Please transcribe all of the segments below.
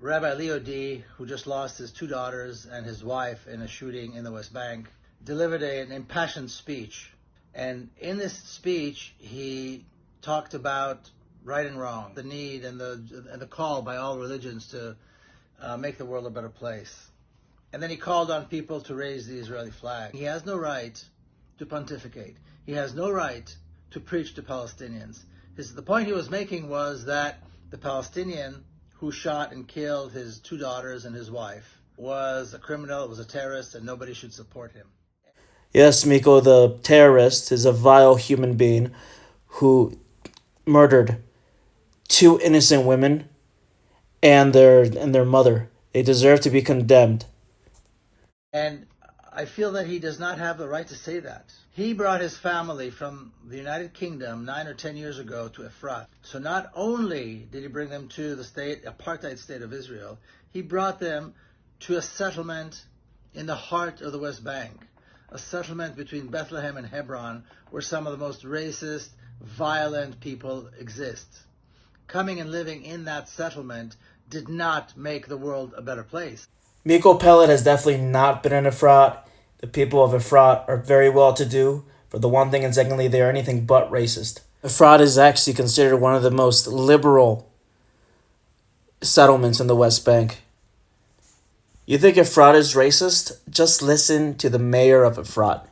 Rabbi Leo D., who just lost his two daughters and his wife in a shooting in the West Bank, delivered an impassioned speech. And in this speech, he talked about right and wrong, the need and the call by all religions to make the world a better place. And then he called on people to raise the Israeli flag. He has no right to pontificate. He has no right to preach to Palestinians. The point he was making was that the Palestinian who shot and killed his two daughters and his wife was a criminal, was a terrorist, and nobody should support him. Yes, Miko, the terrorist is a vile human being who murdered two innocent women and their mother. They deserve to be condemned. And I feel that he does not have the right to say that. He brought his family from the United Kingdom 9 or 10 years ago to Efrat. So not only did he bring them to the apartheid state of Israel, he brought them to a settlement in the heart of the West Bank, a settlement between Bethlehem and Hebron, where some of the most racist, violent people exist. Coming and living in that settlement did not make the world a better place. Miko Peled has definitely not been in Efrat. The people of Efrat are very well-to-do, for the one thing, and secondly, they are anything but racist. Efrat is actually considered one of the most liberal settlements in the West Bank. You think Efrat is racist? Just listen to the mayor of Efrat.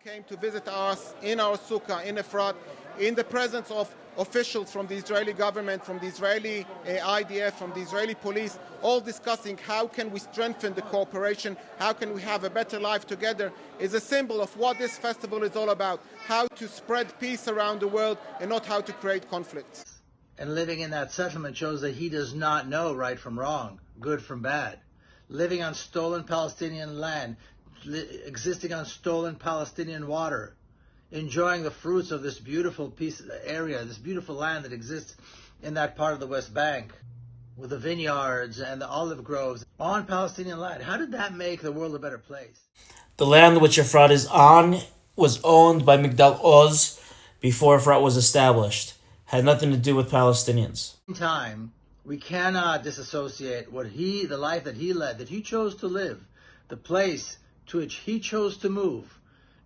Came to visit us in our sukkah in Efrat, in the presence of officials from the Israeli government, from the Israeli IDF, from the Israeli police, all discussing how can we strengthen the cooperation, how can we have a better life together, is a symbol of what this festival is all about, how to spread peace around the world and not how to create conflicts. And living in that settlement shows that he does not know right from wrong, good from bad. Living on stolen Palestinian land, existing on stolen Palestinian water, enjoying the fruits of this beautiful area, this beautiful land that exists in that part of the West Bank, with the vineyards and the olive groves on Palestinian land. How did that make the world a better place? The land which Efrat is on was owned by Migdal Oz before Efrat was established. Had nothing to do with Palestinians. In time, we cannot disassociate the life that he led, that he chose to live, the place to which he chose to move,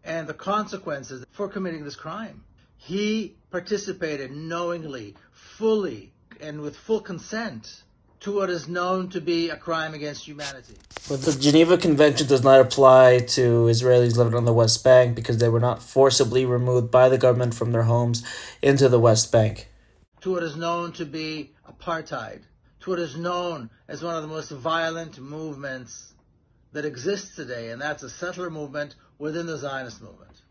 and the consequences for committing this crime. He participated knowingly, fully, and with full consent to what is known to be a crime against humanity. But the Geneva Convention does not apply to Israelis living on the West Bank because they were not forcibly removed by the government from their homes into the West Bank. To what is known to be apartheid, to what is known as one of the most violent movements that exists today, and that's a settler movement within the Zionist movement.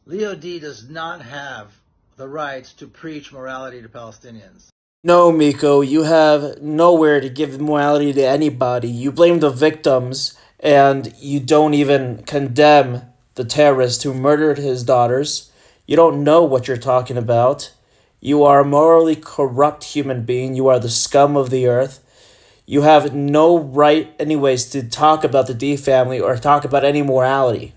Leo D. does not have the right to preach morality to Palestinians. No, Miko, you have nowhere to give morality to anybody. You blame the victims, and you don't even condemn the terrorist who murdered his daughters. You don't know what you're talking about. You are a morally corrupt human being. You are the scum of the earth. You have no right, anyways, to talk about the D family or talk about any morality.